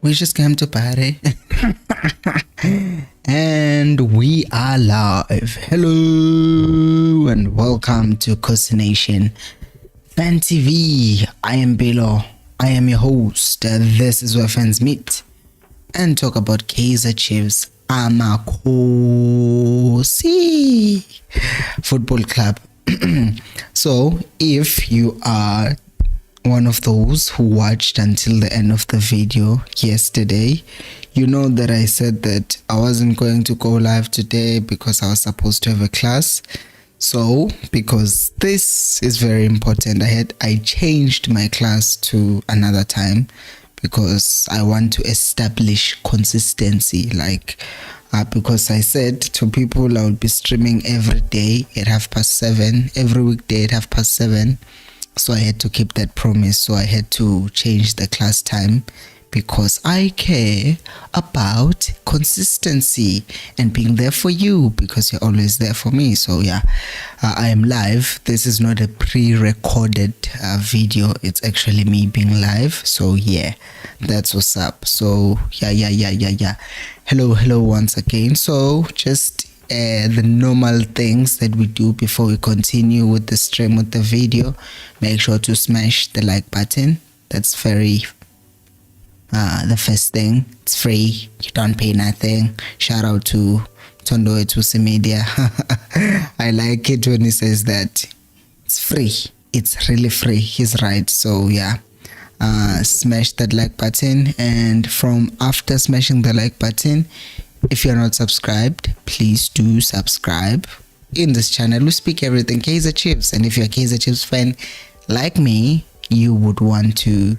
We just came to party. And we are live. Hello and welcome to Coast Nation Fan TV. I am Bilo. I am your host. This is where fans meet and talk about Kaizer Chiefs Amakhosi Football Club. So if you are one of those who watched until the end of the video yesterday, you know that I said that I wasn't going to go live today because I was supposed to have a class. So because this is very important, I changed my class to another time because I want to establish consistency, because I said to people I would be streaming every day at 7:30, every weekday at 7:30. So I had to keep that promise. So I had to change the class time because I care about consistency and being there for you because you're always there for me. So yeah, I am live. This is not a pre-recorded video. It's actually me being live. So yeah, that's what's up. So yeah. Hello once again. So just the normal things that we do before we continue with the stream, with the video. Make sure to smash the like button. That's very the first thing. It's free, you don't pay nothing. Shout out to Tondo Etusi Media. I like it when he says that it's free. It's really free. He's right. So yeah, smash that like button, and from after smashing the like button, if you're not subscribed, please do subscribe. In this channel we speak everything Kaizer Chiefs, and if you're a Kaizer Chiefs fan like me, you would want to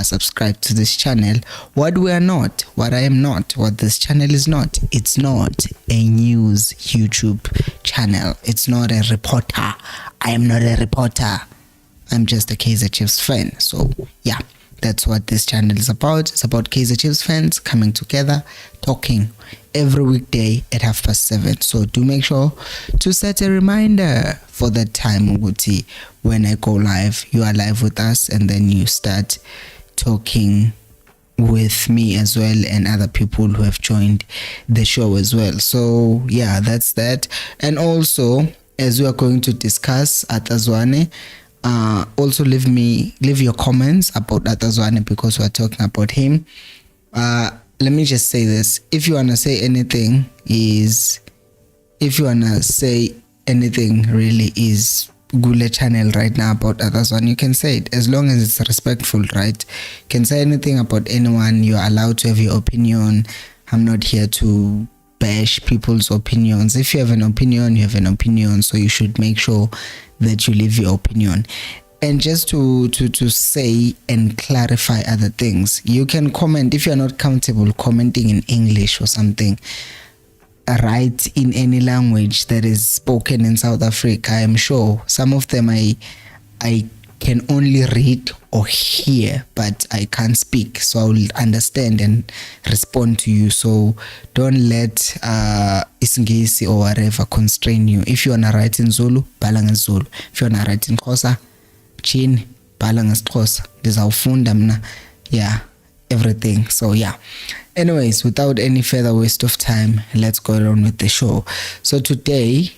subscribe to this channel. What we are not, what I am not, what this channel is not, it's not a news YouTube channel. It's not a reporter. I am not a reporter. I'm just a Kaizer Chiefs fan. So yeah, that's what this channel is about. It's about Kaizer Chiefs fans coming together, talking every weekday at 7:30. So do make sure to set a reminder for that time, Uguti. When I go live, you are live with us, and then you start talking with me as well and other people who have joined the show as well. So yeah, that's that. And also, as we are going to discuss at Zwane, also leave your comments about Zwane because we're talking about him. Let me just say this: if you wanna say anything, really is Gule channel right now about Zwane, you can say it as long as it's respectful, right? You can say anything about anyone. You're allowed to have your opinion. I'm not here to bash people's opinions. If you have an opinion, you have an opinion. So you should make sure that you leave your opinion. And just to say and clarify other things, you can comment if you're not comfortable commenting in English or something. Write in any language that is spoken in South Africa. I'm sure some of them I can only read or hear, but I can't speak, so I will understand and respond to you. So don't let Isingisi or whatever constrain you. If you wanna write in Zulu, bhala ngeZulu. If you wanna write in Xhosa, Chin, bhala ngeXhosa. Ndizawufunda mna. Yeah, everything. So yeah. Anyways, without any further waste of time, let's go on with the show. So today,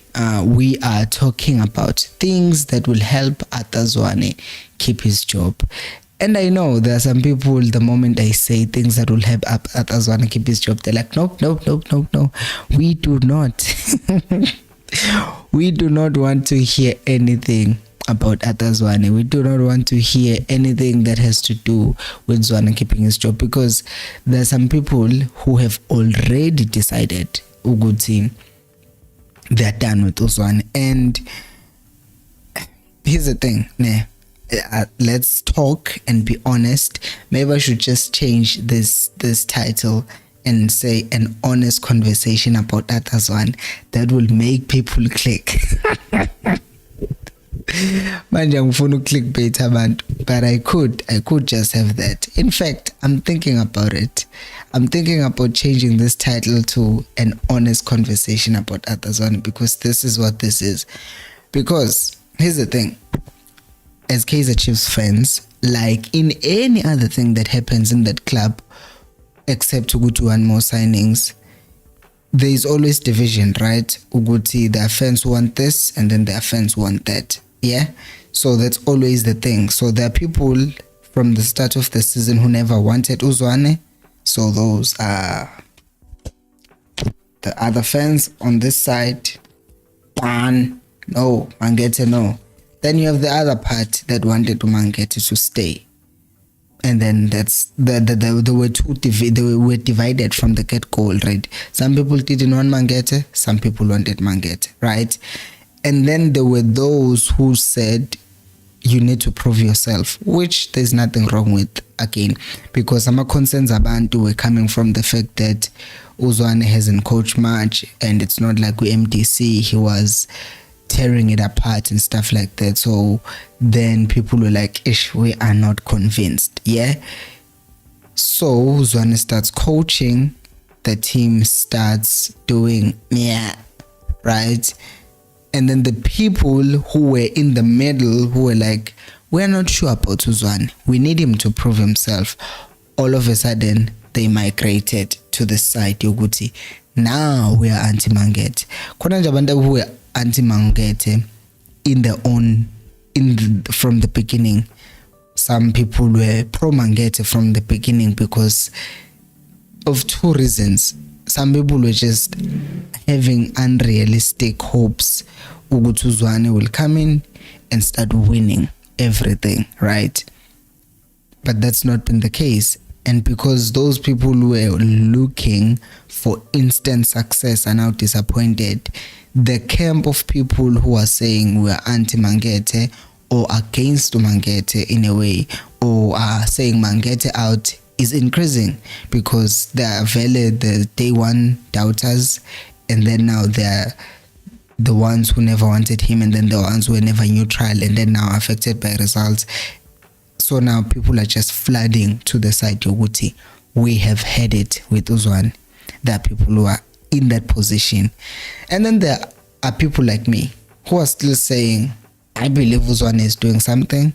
we are talking about things that will help Zwane keep his job. And I know there are some people, the moment I say things that will help Zwane keep his job, they're like, no. We do not. We do not want to hear anything about Zwane. We do not want to hear anything that has to do with Zwane keeping his job, because there are some people who have already decided Uguti they're done with Zwane. And here's the thing, let's talk and be honest. Maybe I should just change this title and say an honest conversation about Zwane. That will make people click. Manje ngifuna clickbait abantu, but I could just have that. In fact, I'm thinking about it. I'm thinking about changing this title to an honest conversation about Zwane, because this is what this is. Because here's the thing, as Kaizer Chiefs fans, like in any other thing that happens in that club, except ukuthi one more signings. There is always division, right? Uguti, the fans want this and then the fans want that. Yeah, so that's always the thing. So there are people from the start of the season who never wanted Zwane, so those are the other fans. On this side, ban, no, Mangete, no. Then you have the other part that wanted Mangete to stay, and then that's they were divided from the get-go, right? Some people didn't want Mangete, some people wanted Mangete, right? And then there were those who said you need to prove yourself, which there's nothing wrong with, again, because some concerns abantu were coming from the fact that Zwane hasn't coached much, and it's not like with MDC he was tearing it apart and stuff like that. So then people were like, ish, we are not convinced. Yeah, so Zwane starts coaching, the team starts doing right, and then the people who were in the middle, who were like, we're not sure about Zwane, we need him to prove himself, all of a sudden they migrated to the side yokuthi now we are anti-Mangete. Khona nje abantu who were anti-Mangete from the beginning. Some people were pro-Mangete from the beginning because of two reasons. Some people were just having unrealistic hopes ukuthi Zwane will come in and start winning everything, right? But that's not been the case. And because those people who were looking for instant success are now disappointed, the camp of people who are saying we are anti-Mangete or against Mangete in a way, or are saying Mangete out, is increasing, because there are the day one doubters, and then now they're the ones who never wanted him, and then the ones who were never neutral, and then now affected by results. So now people are just flooding to the side yokuthi we have had it with Zwane. There are people who are in that position, and then there are people like me who are still saying, I believe Zwane is doing something.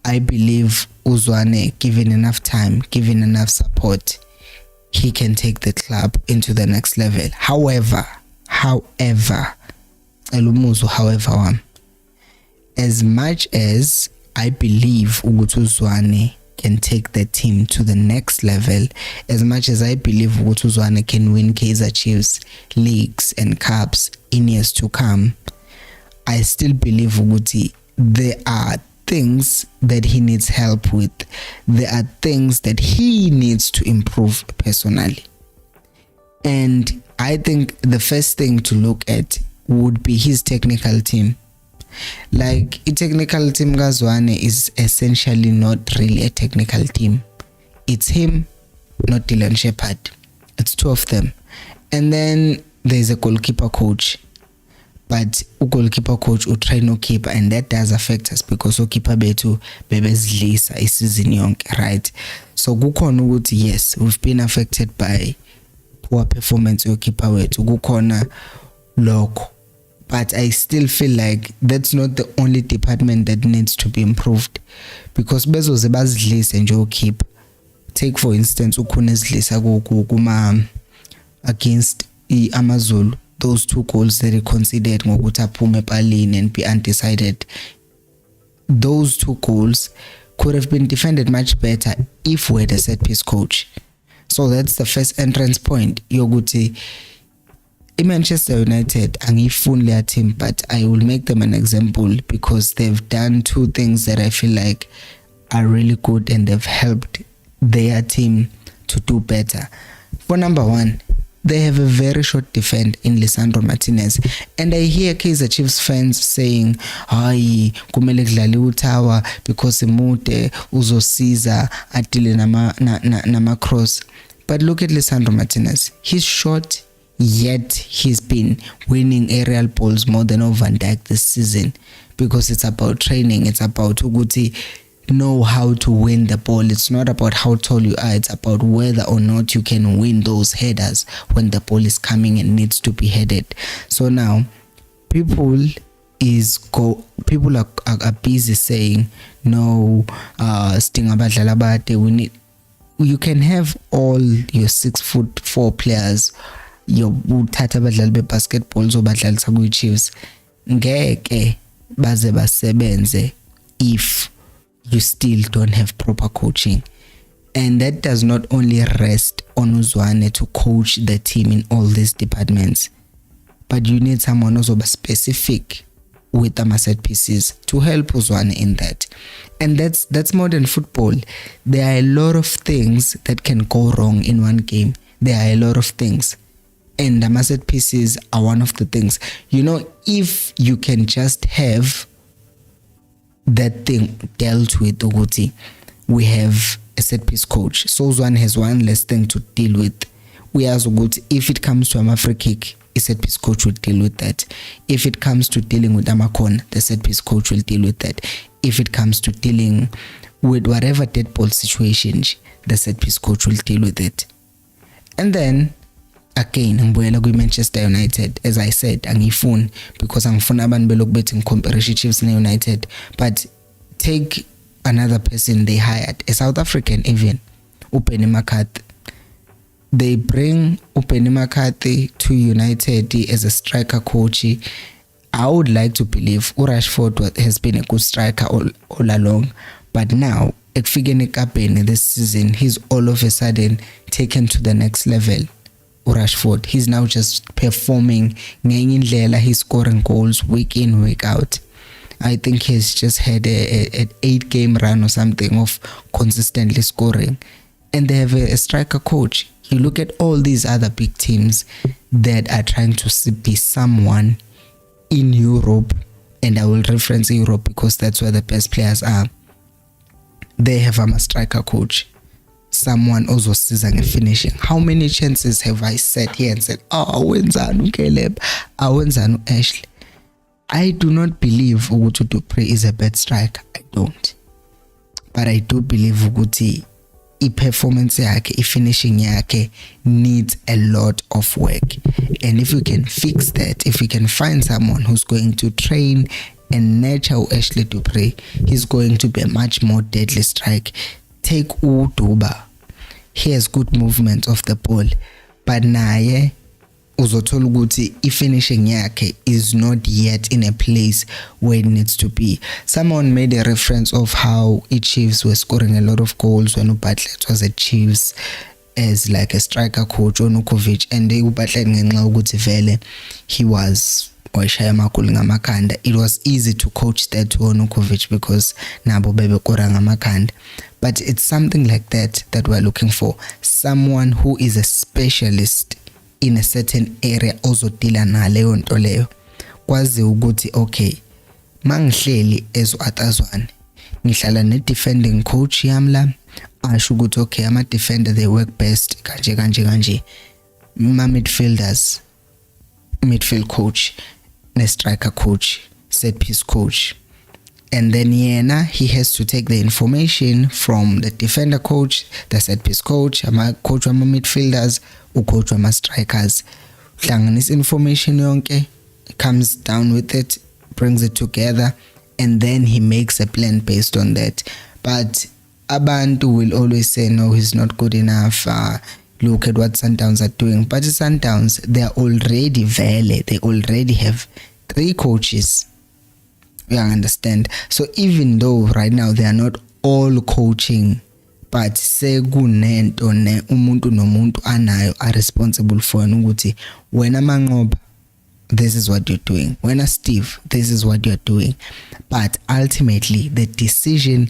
I believe Zwane, given enough time, given enough support, he can take the club into the next level. However, as much as I believe Zwane can take the team to the next level, as much as I believe Zwane can win Kaizer Chiefs leagues and cups in years to come, I still believe there are things that he needs help with. There are things that he needs to improve personally. And I think the first thing to look at would be his technical team. Like, a technical team Zwane is essentially not really a technical team. It's him, not Dylan Shepherd. It's two of them. And then there's a goalkeeper coach. But a goalkeeper coach will try no keeper, and that does affect us because keeper betu bebezlisa isizini yonke, right? So kukhona ukuthi yes, we've been affected by poor performance keeper wethu, kukhona lokho. But I still feel like that's not the only department that needs to be improved, because bezoze bazidlise nje keep. Take for instance ukhona ezidlisa kuma against Amazulu, those two goals that he considered ngokuthi aphume epalini and be undecided. Those two goals could have been defended much better if we had a set piece coach. So that's the first entrance point yokuthi Manchester United, angifuni leya team, but I will make them an example because they've done two things that I feel like are really good and they've helped their team to do better. For number one, they have a very short defense in Lisandro Martinez, and I hear Kaizer Chiefs fans saying, "Hayi, kumele kudlale uTawa because imude uzosiza adile nama cross." But look at Lisandro Martinez. He's short, yet he's been winning aerial balls more than Van Dijk this season, because it's about training. It's about ukuthi know how to win the ball. It's not about how tall you are. It's about whether or not you can win those headers when the ball is coming and needs to be headed. So now people are busy saying no, Sting abadlala bade, we need. you can have all your 6'4" players, your uthatha abadlali bebasketball zobadlalisa kwi-Chiefs, ngeke baze basebenze if you still don't have proper coaching. And that does not only rest on Zwane to coach the team in all these departments, but you need someone who's specific with set pieces to help Zwane in that. And that's modern football. There are a lot of things that can go wrong in one game. There are a lot of things, and set pieces are one of the things. You know, if you can just have that thing dealt with, Uguti, we have a set piece coach, so Zwane has one less thing to deal with. Whereas Uguti, if it comes to a free kick, a set piece coach will deal with that. If it comes to dealing with Amakon, the set piece coach will deal with that. If it comes to dealing with whatever dead ball situation, the set piece coach will deal with it. And then again, ngibuyela kwi-Manchester United, as I said, angifuni because angifuna abantu belokhu bethi ngicomparison Chiefs ne-United, but take another person they hired, a South African even, Upeni McCarthy. They bring Upeni McCarthy to United as a striker coach. I would like to believe Rashford has been a good striker all along, but now ekufike ekapeni this season, he's all of a sudden taken to the next level. Rashford, he's now just performing ngenye indlela, he's scoring goals week in, week out. I think he's just had an 8-game run or something of consistently scoring. And they have a striker coach. You look at all these other big teams that are trying to be someone in Europe, and I will reference Europe because that's where the best players are. They have a striker coach, someone also season finishing. How many chances have I sat here and said, oh, wenzanu Caleb, wenzanu Ashley? I do not believe Uguti Dupre is a bad striker. I don't. But I do believe Uguti i-performance yakhe, i-finishing yakhe needs a lot of work. And if we can fix that, if we can find someone who's going to train and nurture Ashley Dupre, he's going to be a much more deadly strike. Take Uduba. He has good movement of the ball, but naye uzothola ukuthi i-finishing yakhe is not yet in a place where it needs to be. Someone made a reference of how Chiefs were scoring a lot of goals when Bartlett was at Chiefs as like a striker coach, Onukovic, and Bartlett ngenxa ukuthi vele he was washaya amagoli ngamakhanda. It was easy to coach that to Onukovic because nabo bebekora ngamakhanda. But it's something like that we're looking for. Someone who is a specialist in a certain area ozodila naleyo nto leyo, kwazi ukuthi okay, mangihleli ezwaTazwane ngihlala ne-defending coach yamla, asho ukuthi okay, ama-defender they work best kanje ma-midfielders, midfield coach, ne-striker coach, set piece coach. And then yena, he has to take the information from the defender coach, the set piece coach, coach wama midfielders, coach wama strikers. Hlanganisa information yonke, comes down with it, brings it together, and then he makes a plan based on that. But abantu will always say no, he's not good enough. Look at what Sundowns are doing. But the Sundowns, they are already vele. They already have 3 coaches. You understand? So even though right now they are not all coaching, but sekunento ne umuntu nomuntu anayo are responsible for ukuthi wena Manqoba, this is what you're doing. Wena Steve, this is what you're doing. But ultimately the decision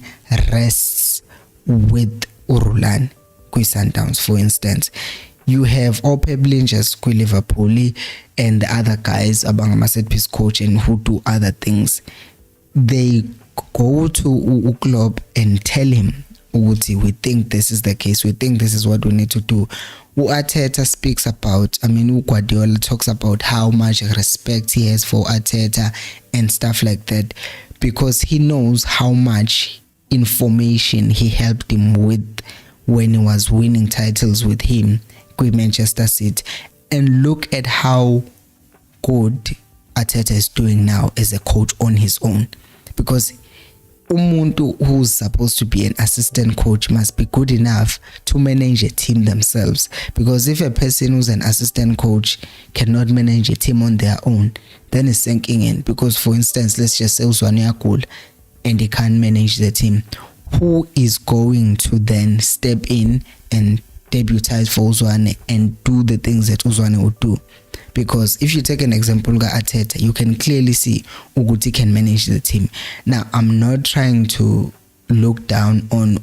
rests with Urulan kwi Sundowns. For instance, you have Ope Blinges kwi Liverpool and the other guys abangama set piece coach and who do other things. They go to club and tell him, we think this is the case, we think this is what we need to do. Arteta speaks about, Guardiola talks about how much respect he has for Arteta and stuff like that, because he knows how much information he helped him with when he was winning titles with him with Manchester City. And look at how good Arteta is doing now as a coach on his own, because umuntu who's supposed to be an assistant coach must be good enough to manage a team themselves, because if a person who's an assistant coach cannot manage a team on their own, then it's sinking in. Because for instance, let's just say Zwane uyagula and he can't manage the team, who is going to then step in and debutize for Zwane and do the things that Zwane would do? Because if you take an example ga Arteta, you can clearly see Uguti can manage the team. Now, I'm not trying to look down on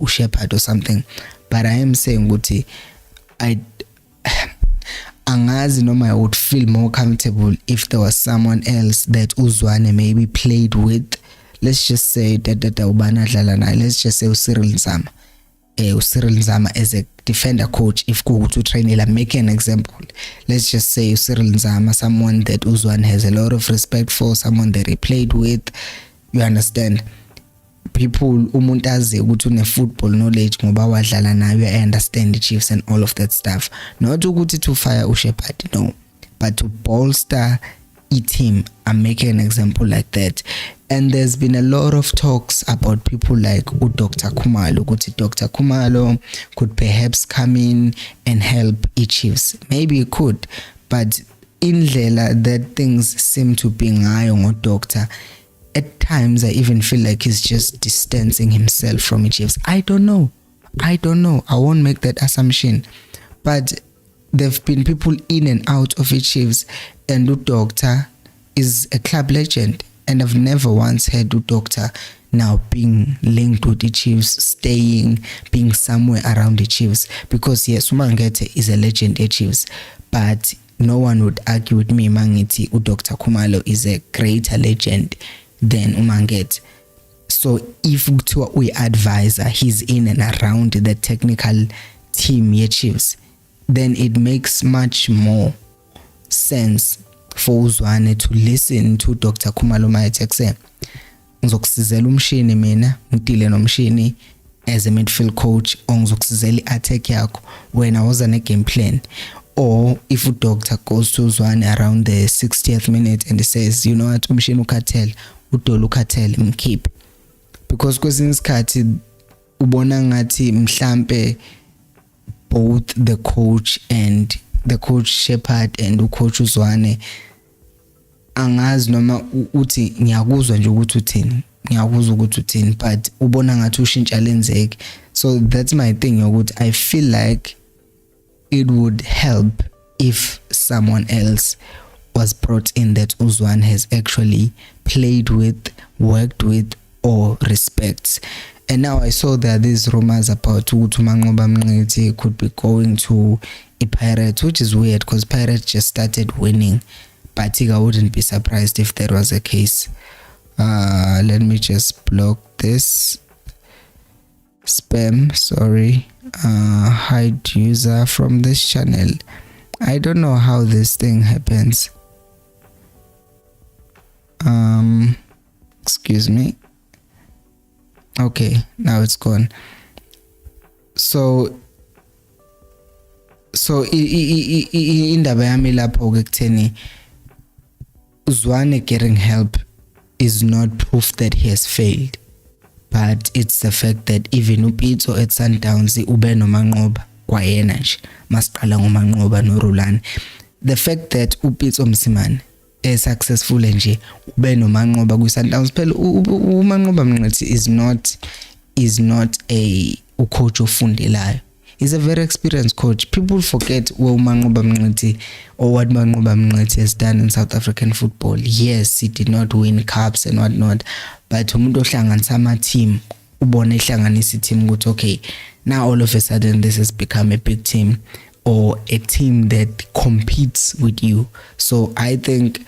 Shepherd or something, but I am saying Uguti, angazi noma I would feel more comfortable if there was someone else that Zwane maybe played with. Let's just say that let's just say Cyril Nzama. Cyril Nzama as a defender coach, if go to train, make an example. Let's just say Cyril Nzama, someone that Zwane has a lot of respect for, someone that he played with. You understand? People umuntu azi ukuthi une football knowledge ngoba wadlala nayo, I understand the Chiefs and all of that stuff. Not ukuthi to fire uShepherd, no, but to bolster a team. I'm making an example like that. And there's been a lot of talks about people like Dr. Khumalo. Dr. Khumalo could perhaps come in and help Chiefs. Maybe he could, but in Lela, that things seem to be ngayo on Doctor. At times, I even feel like he's just distancing himself from Chiefs. I don't know. I won't make that assumption. But there've been people in and out of Chiefs, and the Doctor is a club legend. And I've never once heard the Doctor now being linked with the Chiefs, staying, being somewhere around the Chiefs. Because yes, Umangete is a legend at Chiefs, but no one would argue with me, Mangiti, Dr. Khumalo is a greater legend than Umangete. So if we advisor, he's in and around the technical team at Chiefs, then it makes much more sense for Zwane to listen to Dr. Khumalo Mayetekse. Ngizokusizela umshini mina, ngidile nomshini as a midfield coach, or ngizokusizela i-attack yakho when I was on a game plan. Or if a doctor goes to Zwane around the 60th minute and he says, you know what, umshini ukhathele, udolo ukhathele, mkhiphe. Because kwesinye isikhathi ubona ngathi mhlambe both the coach Shepherd and ucoach Zwane angazi noma uthi ngiyakuzwa nje ukuthi uthini, but ubona ngathi ushintsha lenzeke. So that's my thing ukuthi I feel like it would help if someone else was brought in that Zwane has actually played with, worked with, or respects. And now I saw that these rumors about Mangoba Mngqithi could be going to a Pirates, which is weird because Pirates just started winning. But I wouldn't be surprised if that was the case. Let me just block this spam. Sorry. Hide user from this channel. I don't know how this thing happens. Excuse me. Okay, now it's gone. So indaba yami lapho ke kutheni Zwane getting help is not proof that he has failed, but it's the fact that even uPitso at Sundowns ube nomanqoba kwayena nje masiqala ngomanqoba noRulani. The fact that uPitso Msimane is successful nje ube nomanqoba kwiSundowns phela umanqoba Mngqithi is not a coach ofundelayo. He's a very experienced coach. People forget what Mangoba Mngqithi or what Mangoba Mngqithi has done in South African football. Yes, he did not win cups and whatnot, but umuntu ohlanganisa ama team, ubone ihlanganisa team ukuthi okay, now all of a sudden this has become a big team or a team that competes with you. So I think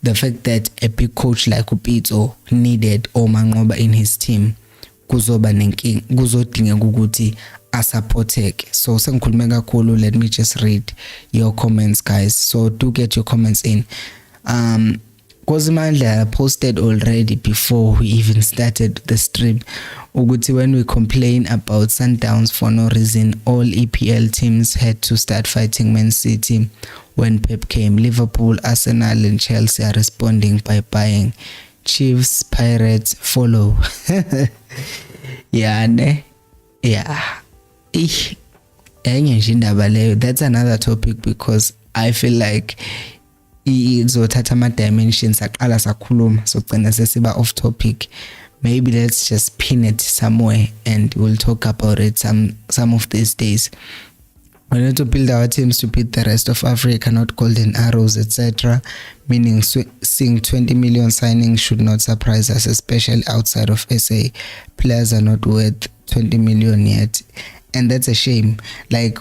the fact that a big coach like uPitso needed Mangoba in his team kuzodinga ukuthi asupporteke. So sengikhulume kakhulu, let me just read your comments, guys. So do get your comments in. Kozimandla posted already before we even started the stream ukuthi when we complain about Sundowns for no reason, all EPL teams had to start fighting Man City when Pep came. Liverpool, Arsenal and Chelsea are responding by buying Chiefs, Pirates follow. Yeah, ne? Yeah. Enye nje indaba leyo. That's another topic because I feel like izothatha ama-dimensions aqala sakhuluma sogcina sesiba off topic. Maybe let's just pin it somewhere and we'll talk about it some of these days. We need to build our teams to beat the rest of Africa, not golden arrows, etc. Meaning seeing 20 million signings should not surprise us, especially outside of SA. Players are not worth 20 million yet. And that's a shame. Like,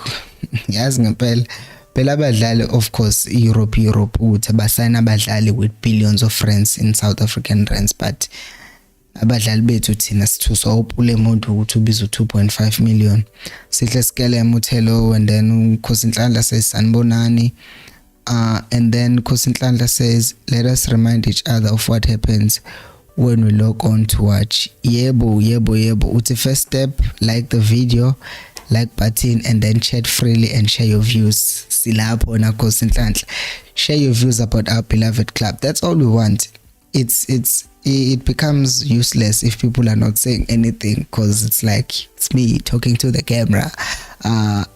yazi ngempela phela abadlali, of course, Europe uthi basayina abadlali with billions of rands in South African rands, but abadlali bethu thina sithuswa upule muntu ukuthi ubiza 2.5 million. Sihle sikele emuthelo, and then Khosinhlanhla says sanibonani, and then Khosinhlanhla says let us remind each other of what happens when we log on to watch. Yebo uthi first step, like the video, like button, and then chat freely and share your views. Silapho na Khosinhlanhla, share your views about our beloved club. That's all we want. It becomes useless if people are not saying anything, because it's like it's me talking to the camera.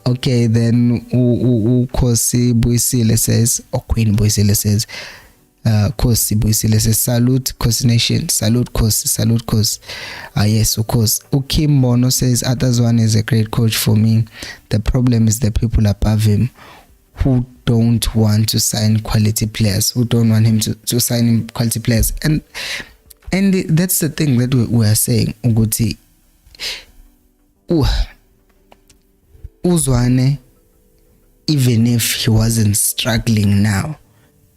Okay, then Khosi Buyisile says, or Queen Buyisile says, Khosi Buyisile says, salute Khosi Nation, salute Khosi. Yes, of course. Ukim Mono says, Zwane is a great coach for me. The problem is the people above him who don't want to sign quality players, who don't want him to sign quality players. And that's the thing that we are saying. Uguti Zwane, even if he wasn't struggling now,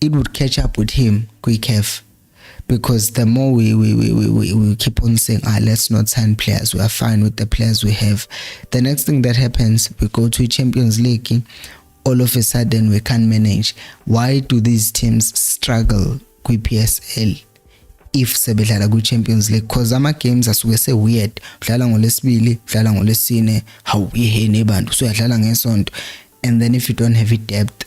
it would catch up with him quick enough. Because the more we keep on saying, let's not sign players, we are fine with the players we have, the next thing that happens, we go to Champions League, all of a sudden we can't manage. Why do these teams struggle with PSL if sebedlala ku Champions League? Cause ama games asuke se weird, udlala ngolesibili, udlala ngolesine, hawuyihe nebantu, so uyadlala ngesonto, and then if you don't have it depth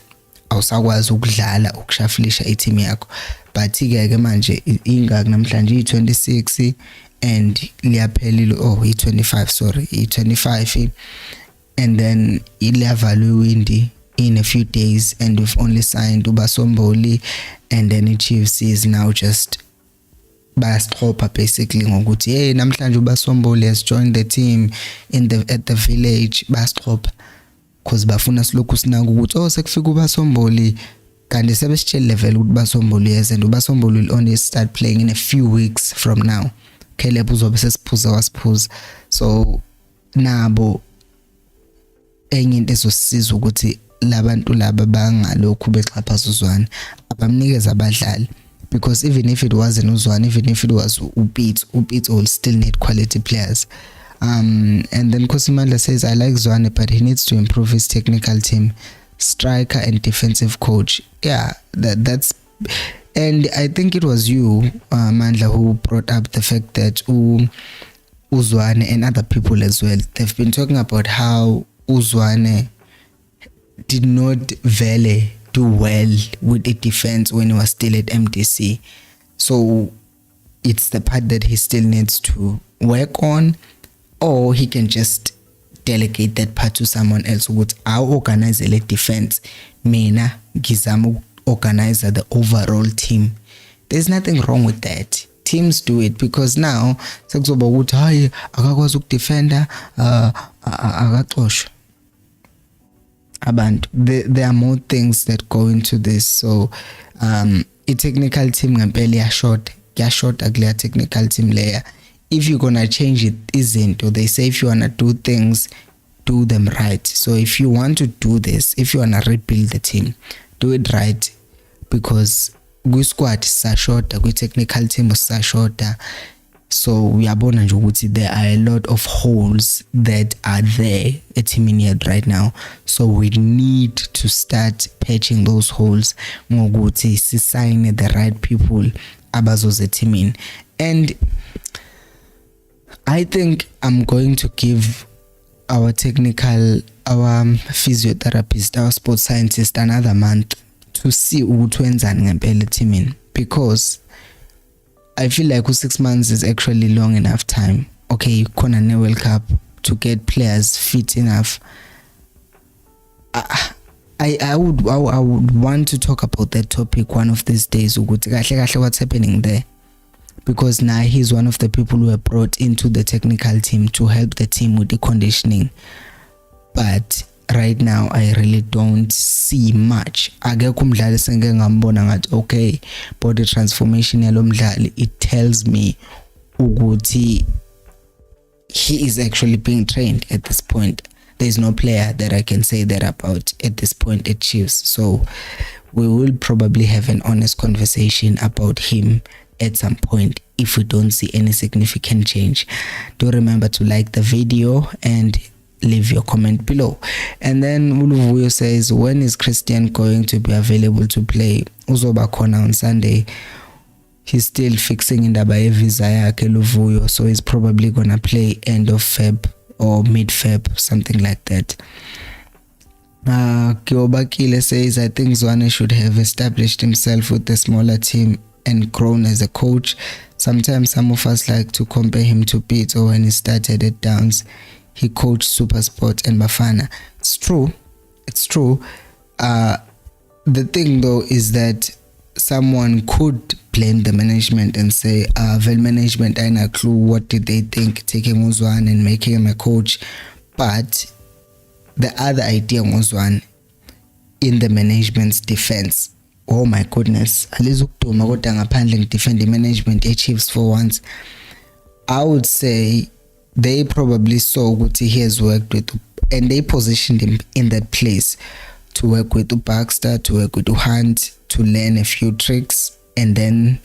awusakwazi ukudlala ukushafilisha i-team yakho. But ke manje ingaki namhlanje i-26 and liyaphelile, i-25, sorry, i-25, and then iliyavalwe in a few days, and we've only signed uBasomboli, and then the Chiefs is now just bayastropha basically ngokuthi hey namhlanje uBasomboli has joined the team at the village. Bayastropha because bafuna silokhu sinaka ukuthi sekufika uBasomboli, kanti sebesitshela level ukuthi uBasomboli yes, and uBasomboli will only start playing in a few weeks from now. Caleb uzobe sesiphuza wasiphuza. So nabo enye into ezosiza ukuthi labantu laba bangalokhu bexhaphaza uZwane abamnikeza abadlali, because even if it wasn't uZwane, even if it was uPete will still need quality players. And then Khosimandla says, I like Zwane, but he needs to improve his technical team, striker and defensive coach. Yeah, that's, and I think it was you, Mandla, who brought up the fact that uZwane and other people as well, they've been talking about how uZwane did not really do well with the defense when he was still at MDC. So it's the part that he still needs to work on, or he can just delegate that part to someone else. Would I organize the defense? Mina gizamu organize the overall team. There's nothing wrong with that. Teams do it because now sekuzoba ukuthi hayi akakwazi ukudefenda akaxoshwa abantu. There are more things that go into this. So a technical team ngempela iyashota kule technical team layer. If you're gonna change it, isn't, or they say if you wanna do things, do them right. So if you want to do this, if you wanna rebuild the team, do it right, because squad sashota, technical team sashota. So we are born and there are a lot of holes that are there at Team Yet right now. So we need to start patching those holes. Ngokuthi sign the right people abazoze teaming. And I think I'm going to give our physiotherapist, our sports scientist another month to see ukuthi wenzani ngempela teaming, because I feel like 6 months is actually long enough time. Okay, khona ne World Cup to get players fit enough. I would want to talk about that topic one of these days, ukuthi kahle kahle what's happening there, because now he's one of the people who were brought into the technical team to help the team with the conditioning, but right now I really don't see much. Akekho umdlali sengeke ngambona ngathi okay body transformation yalo mdlali, it tells me ukuthi he is actually being trained at this point. There's no player that I can say that about at this point at Chiefs. So we will probably have an honest conversation about him at some point if we don't see any significant change. Do remember to like the video and leave your comment below. And then Uluvuyo says, when is Christian going to be available to play? Uzoba khona on Sunday. He's still fixing indaba visa yakhe Luvuyo, so he's probably gonna play end of Feb or mid-Feb, something like that. Kiobakile says, I think Zwane should have established himself with the smaller team and grown as a coach. Sometimes some of us like to compare him to Pete, or when he started at Downs, he coached Supersport and Bafana. It's true. The thing though is that someone could blame the management and say, well, management ain't a clue, what did they think taking Zwane and making him a coach. But the other idea was one in the management's defense. Oh my goodness, alizukuduma kodwa ngaphandle ngidefend the management Chiefs for once. I would say they probably saw ukuthi he has worked with, and they positioned him in that place to work with Baxter, to work with Hunt, to learn a few tricks. And then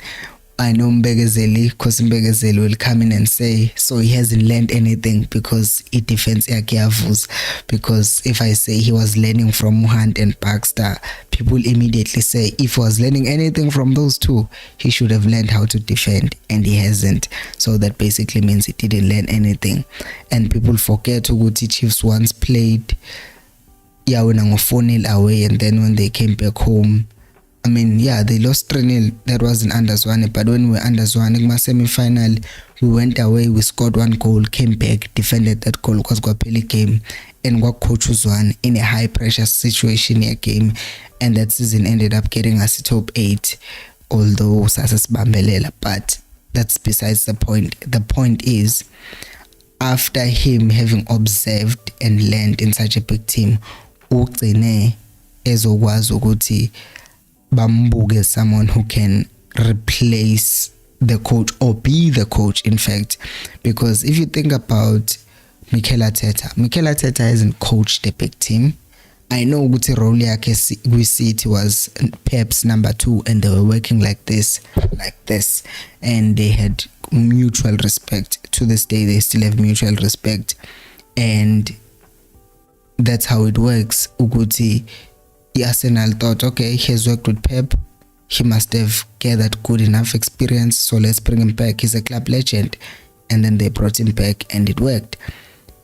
I know Mbegezeli, because Mbegezeli will come in and say, so he hasn't learned anything because he defends Yakiavus. Because if I say he was learning from Hunt and Baxter, people immediately say if he was learning anything from those two, he should have learned how to defend, and he hasn't. So that basically means he didn't learn anything. And people forget ukuthi Chiefs once played Yawena ngo 4-0 away, and then when they came back home, I mean, yeah, they lost 3-0. That wasn't under Zwane, but when we were under Zwane in my semi-final, we went away, we scored 1 goal, came back, defended that goal because Kwapeli came and got coach Zwane in a high-pressure situation here game, and that season ended up getting us to top 8, although Sasas Bambelela, but that's besides the point. The point is, after him having observed and learned in such a big team, ugcine ezokwazi ukuthi bambuke someone who can replace the coach or be the coach, in fact. Because if you think about Mikel Arteta hasn't coached a big team. I know ukuthi role yakhe we see it was Pep's number 2, and they were working like this, and they had mutual respect. To this day they still have mutual respect, and that's how it works. Ukuthi Arsenal thought, okay, he has worked with Pep, he must have gathered good enough experience, so let's bring him back, he's a club legend. And then they brought him back and it worked.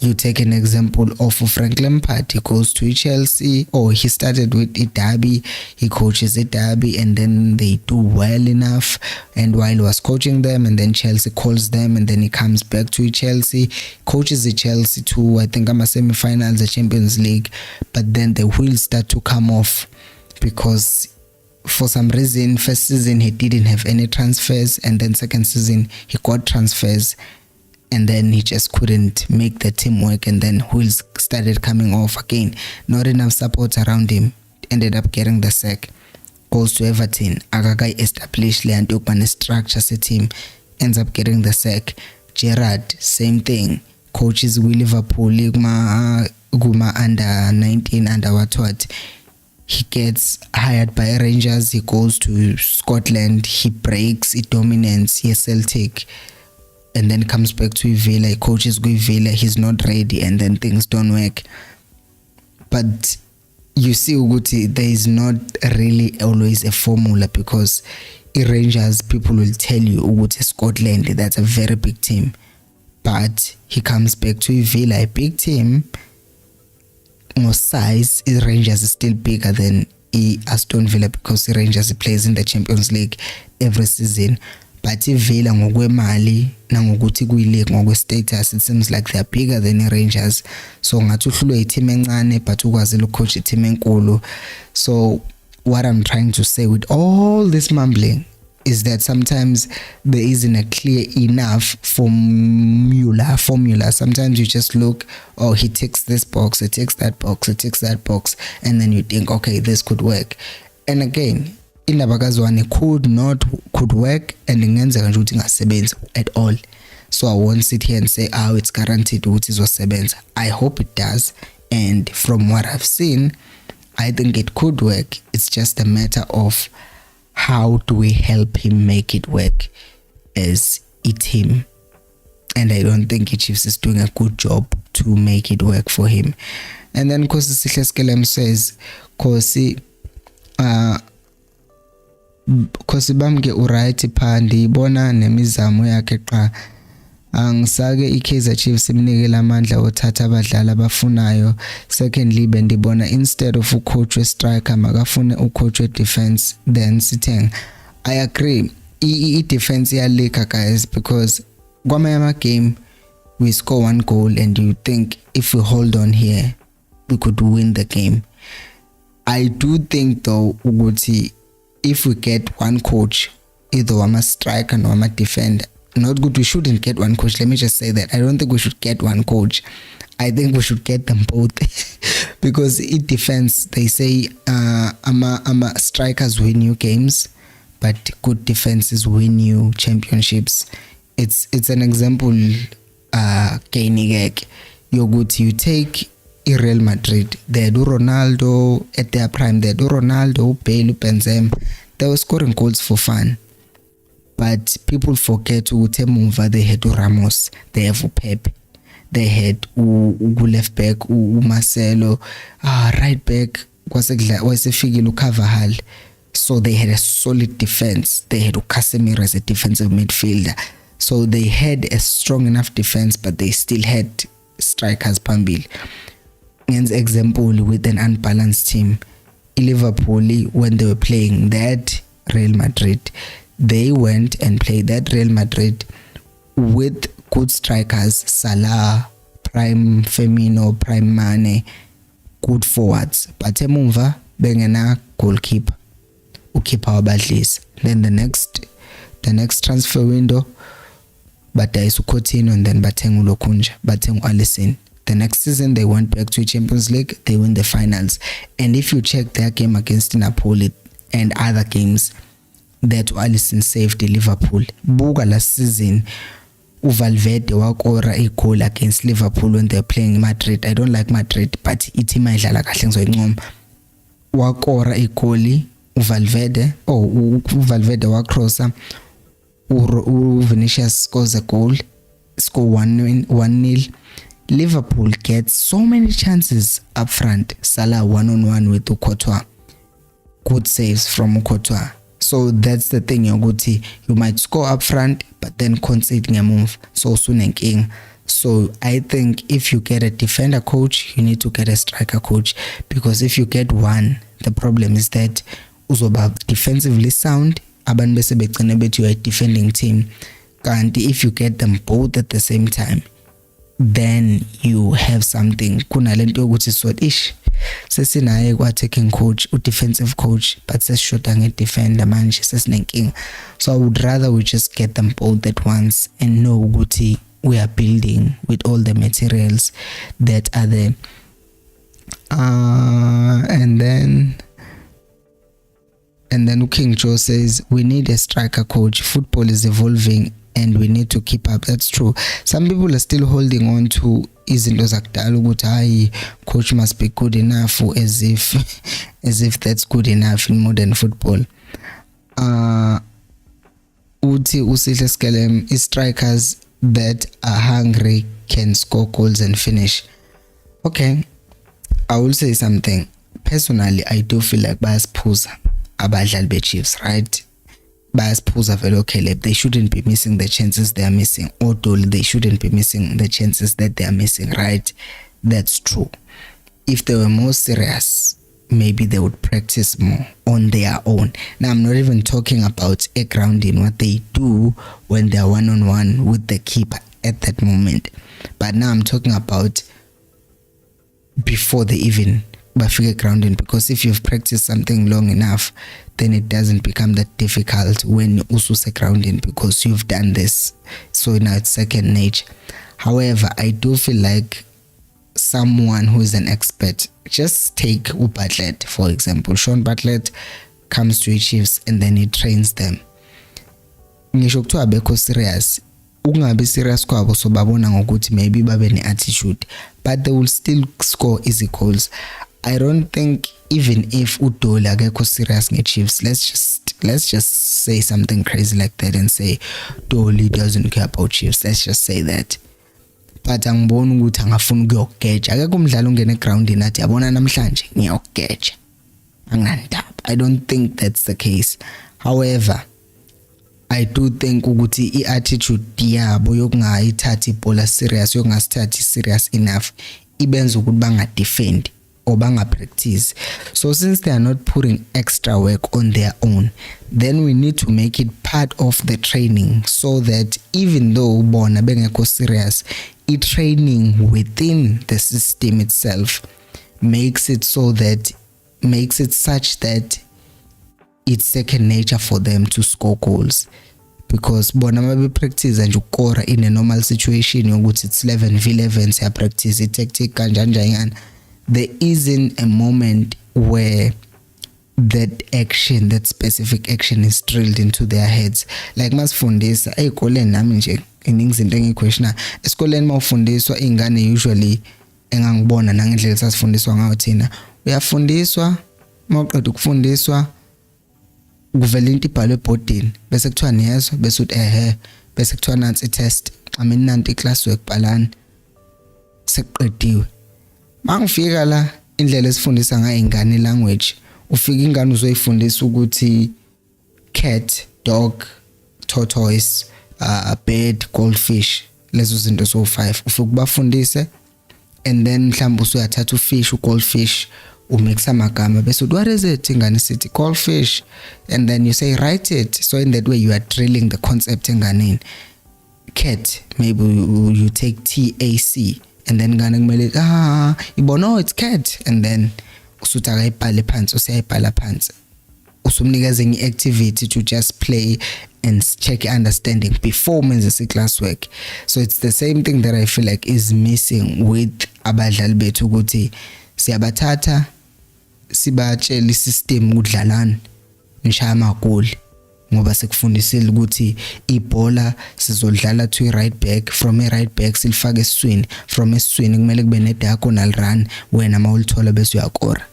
You take an example of Frank Lampard. He goes to Chelsea, or he started with a Derby, he coaches a Derby, and then they do well enough, and while he was coaching them, and then Chelsea calls them, and then he comes back to Chelsea, coaches the Chelsea to, I think, semi-finals, the Champions League, but then the wheels start to come off because for some reason first season he didn't have any transfers, and then second season he got transfers, and then he just couldn't make the team work, and then wheels started coming off again. Not enough support around him, ended up getting the sack, goes to Everton, akakai establish le anto ukubana structure se team, ends up getting the sack. Gerrard, same thing, coaches with Liverpool kuma under 19, under what, he gets hired by Rangers, he goes to Scotland, he breaks, he dominates, he Celtic, and then comes back to Villa, he coaches with Villa, he's not ready, and then things don't work. But you see ukuthi there is not really always a formula, because in Rangers people will tell you ukuthi Scotland, that's a very big team, but he comes back to Villa, a big team. More size, Rangers is still bigger than Aston Villa, because Rangers plays in the Champions League every season. but ivela ngokwemali nangokuthi kuyile ngokwe-status it seems like they're bigger than i-Rangers, so ngathi uhlulwe i-team encane but ukwazile ukucoach i-team enkulu. So what I'm trying to say with all this mumbling is that sometimes there isn't a clear enough formula. Sometimes you just look, oh, he ticks this box, he ticks that box, he ticks that box, and then you think, okay, this could work. And again, indaba kaZwane could work and ingenzeka nje ukuthi ingasebenzi at all. So I won't sit here and say, oh, it's guaranteed ukuthi izosebenza. I hope it does, and from what I've seen, I think it could work. It's just a matter of how do we help him make it work as a team. And I don't think Chiefs is doing a good job to make it work for him. And then Kosi Sihleskelem says, Kosi bamke uright pha ndiyibona nemizamo yakhe qha angisake i-Kaizer Chiefs imnikela amandla othatha abadlali abafunayo. Secondly bendibona instead of ucoach we-striker makafune ucoach we-defense then sitheng. I agree, i-defense iyalika guys, because kwamanye ama-game we score one goal and you think if we hold on here we could win the game. I do think though ukuthi if we get one coach, either I'm a striker or I'm a defender, not good, we shouldn't get one coach. Let me just say that I don't think we should get one coach. I think we should get them both because in defense they say strikers win you games but good defenses win you championships. It's an example Kenigek Yogut, you take Real Madrid, they do Ronaldo at their prime, they do Ronaldo, Bale, Benzema, they were scoring goals for fun. But people forget Temumva, they had Ramos, they have Pep, they had left back, Marcelo, right back was a Figilo Carvajal. So they had a solid defense. They had Casemiro as a defensive midfielder. So they had a strong enough defense, but they still had strikers Pambil. An example with an unbalanced team, Liverpool, when they were playing that Real Madrid, they went and played that Real Madrid with good strikers, Salah, prime Firmino, prime Mane, good forwards. But Emumva bengena goalkeeper, keep our badlies. Then the next transfer window, Bataisu Coutinho and then Batengu Lokunja, Batengu Alisson. The next season they went back to Champions League, they win the finals. And if you check their game against Napoli and other games, that Alisson saved Liverpool. Buga last season, Valverde wakora a goal against Liverpool when they're playing Madrid. I don't like Madrid, but itima idlala kahle ngizoyincoma. Wakora a goal Valverde, Valverde wakrosa, Vinicius scores a goal, score 1-0. Liverpool gets so many chances up front. Salah one-on-one with Courtois. Good saves from Courtois. So that's the thing, Yoguti. You might score up front, but then concede a move. So King. So I think if you get a defender coach, you need to get a striker coach. Because if you get one, the problem is that uzoba defensively sound, abantu bese begcine bethi you are a defending team. And if you get them both at the same time, then you have something. Kunalento yokuthi sort sesinaye kwa-attacking coach, u-defensive coach, but sesishoda nge-defender manje sesinenkinga. So I would rather we just get them both at once and know ukuthi we are building with all the materials that are there. And then King Joe says we need a striker coach. Football is evolving and we need to keep up. That's true. Some people are still holding on to izinto zakudala ukuthi coach must be good enough, as if that's good enough in modern football. Uthi usihle skelem, strikers that are hungry can score goals and finish. Okay, I will say something. Personally, I do feel like bayasiphuza abadlali be-Chiefs, right? Bayasiphuza vele Caleb. They shouldn't be missing the chances they are missing. Although they shouldn't be missing the chances that they are missing, right? That's true. If they were more serious maybe they would practice more on their own. Now, I'm not even talking about a grounding, what they do when they're one-on-one with the keeper at that moment. But now I'm talking about before they even bafike grounding, because if you've practiced something long enough, then it doesn't become that difficult when ususe grounding, because you've done this. So now it's second nature. However, I do feel like someone who is an expert, just take Bartlett for example. Sean Bartlett comes to Chiefs and then he trains them. Ngisho kuthiwa abekho serious, ungabe serious kwabo so babona ngokuthi maybe babe ne-attitude, but they will still score easy goals. I don't think even if Udoli akekho serious nge-Chiefs, let's just say something crazy like that and say Dolly doesn't care about Chiefs, let's just say that. But angiboni ukuthi angafuna ukuyogeja. Akekho umdlalo ungena egroundini athi yabona namhlanje ngiyogeja. Anginandaba. I don't think that's the case. However, I do think ukuthi i-attitude yabo yokungayithathi ibhola serious, yokungasithathi serious enough, ibenza ukuthi bangadefend or bangapractice. So since they are not putting extra work on their own, then we need to make it part of the training, so that even though bona bengekho serious, training within the system itself makes it such that it's second nature for them to score goals. Because bona mabe practice and ukora in a normal situation yokuthi it's 11v11 siya practice i-tactic kanjani, there isn't a moment where that specific action is drilled into their heads. Like masifundisa eyikoleni nami nje iningi into engiyiquestiona esikoleni mawufundiswa ingane usually engangibona nangendlela sasifundiswa ngayo thina, uyafundiswa mawuqeda ukufundiswa kuvela into ibhalwe ebhodini bese kuthiwa niyezwa, bese uthi bese kuthiwa nansi i-test, xameni nanti i-class work bhalani, sekuqediwe. Mangifika la indlela esifundisa ngayo ingane language, ufika ingane uzoyifundisa ukuthi cat, dog, tortoise, bird, goldfish, lezo zinto so 5 ufika ubafundise, and then mhlawumbe usuyathatha ufish, ugoldfish, umixa amagama bese uthi what is it, ingane sithi goldfish, and then you say write it. So in that way you are drilling the concept enganeni. Cat, maybe you take TAC, and then ngane kumele ibona it's cat, and then usuthi akayibhale phansi, usayibhala phansi, usumnikeza enye activity to just play and check understanding before menze i-classwork. So it's the same thing that I feel like is missing with abadlali bethu, ukuthi siyabathatha sibatshela isystem ukudlalana nishaya amagoli ngoba sekufundisile ukuthi ibhola sizodlala to right back, from a right back silifake esiswini, from esiswini kumele kube ne-diagonal run, wena mawulithola bese uyakora.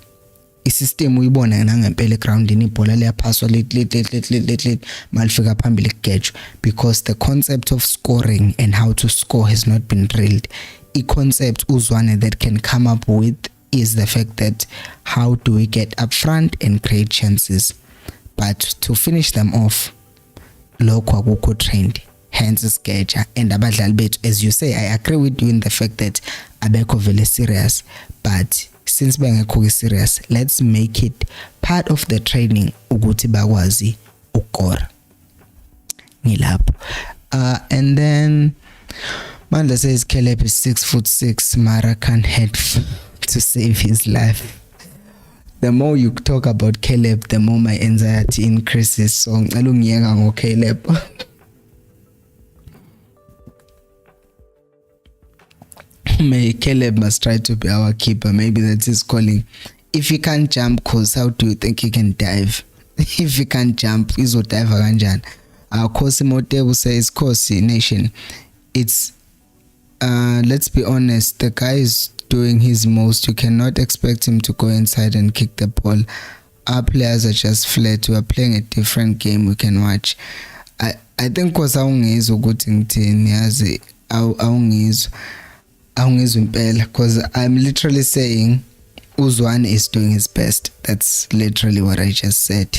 Isystem uyibona nangempela egroundini ibhola liyaphaswa let malifika phambili kugejwa, because the concept of scoring and how to score has not been drilled. I-concept uZwane that can come up with is the fact that how do we get up front and create chances, but to finish them off lokho akukho trained, hence isgeja. And abadlali bethu, as you say, I agree with you in the fact that abekho vele serious, but since bengekho serious, let's make it part of the training ukuthi bakwazi ukora ngilapho. And then Mandla says Caleb is 6'6", Mara can't head to save his life. The more you talk about Caleb, the more my anxiety increases. So ngicela ungiyeka ngo Caleb. May Caleb must try to be our keeper. Maybe that's his calling. If he can't jump, cause how do you think he can dive? If he can't jump, he's a diver kanjani. Our Kosi Motebo says Kosi Nation. It's let's be honest, the guy is doing his most. You cannot expect him to go inside and kick the ball. Our players are just flat. We are playing a different game we can watch. I think cause awungizwa ukuthi ngithini yazi awungizwa impela, because I'm literally saying uZwane is doing his best. That's literally what I just said.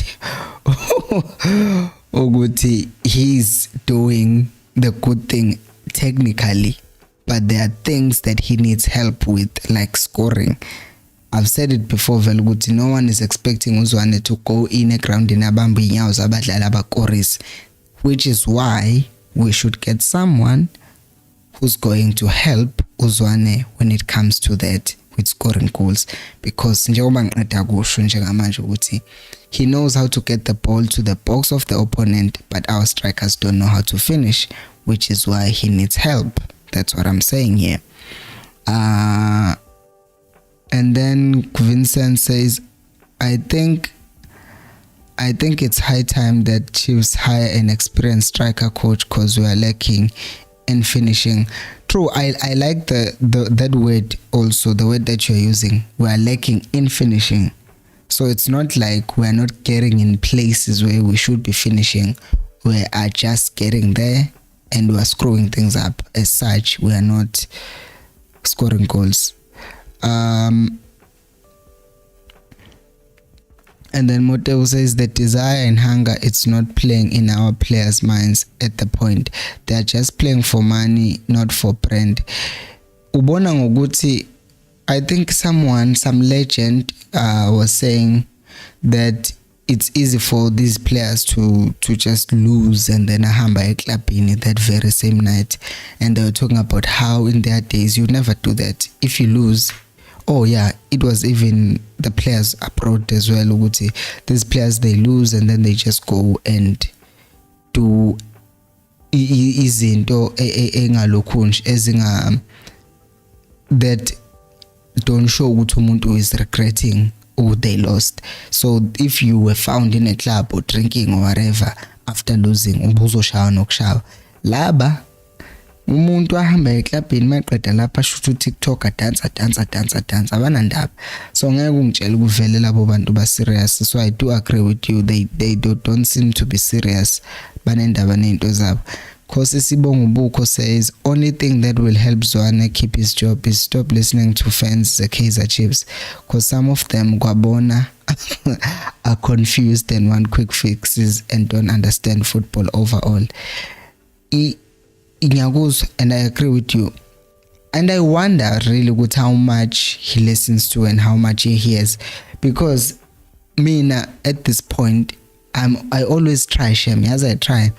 Ukuthi he's doing the good thing technically, but there are things that he needs help with, like scoring. I've said it before vele ukuthi no one is expecting uZwane to go in a ground abambe inyawo zabadlali abakorisi, which is why we should get someone who's going to help uZwane when it comes to that with scoring goals, because njengoba ngiqeda kusho njengamanje ukuthi he knows how to get the ball to the box of the opponent, but our strikers don't know how to finish, which is why he needs help. That's what I'm saying here. And then Vincent says, I think it's high time that Chiefs hire an experienced striker coach because we are lacking in finishing. True, I like that word also, the word that you're using. We are lacking in finishing. So it's not like we're not getting in places where we should be finishing. We are just getting there and we are screwing things up. As such, we are not scoring goals. And then Moteo says the desire and hunger, it's not playing in our players' minds at the point. They are just playing for money, not for brand. Ubona ngokuthi, I think some legend was saying that it's easy for these players to just lose and then ahamba eklabhini that very same night. And they were talking about how in their days you never do that. If you lose, oh yeah, it was even the players abroad as well ukuthi these players they lose and then they just go and do izinto engalokhunje ezinga that don't show ukuthi umuntu is regretting or they lost. So if you were found in a club or drinking or whatever after losing, ubuzoshaya nokushaya laba umuntu ahamba eklabhini maqeda lapha shoot TikTok dance abanandaba. So ngeke ungitshela kuvele labo bantu ba serious. So I do agree with you, they don't seem to be serious banendaba nento zabo. Khosi Sibongo Buko says only thing that will help Zwane keep his job is stop listening to fans the Kaizer Chiefs, because some of them kwabona are confused and want quick fixes and don't understand football overall. And I agree with you. And I wonder really with how much he listens to and how much he hears, because at this point I always try shame as I try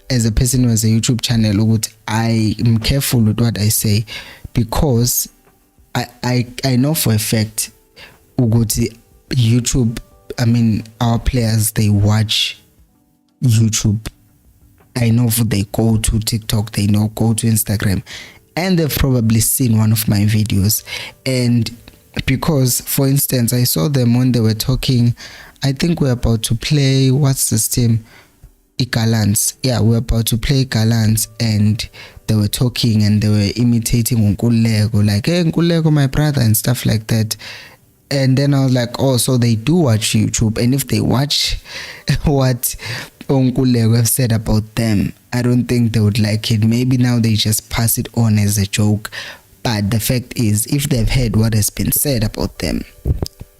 as a person who has a YouTube channel. I am careful with what I say, because I know for a fact YouTube, our players, they watch YouTube. I know they go to TikTok, they know go to Instagram, and they've probably seen one of my videos. And because, for instance, I saw them when they were talking, I think we're about to play, what's this team? Ikalans. Yeah, we're about to play Ikalans, and they were talking and they were imitating Nkulego, like, hey, Nkulego, my brother, and stuff like that. And then I was like, oh, so they do watch YouTube, and if they watch what Nkulego have said about them, I don't think they would like it. Maybe now they just pass it on as a joke. But the fact is, if they've heard what has been said about them,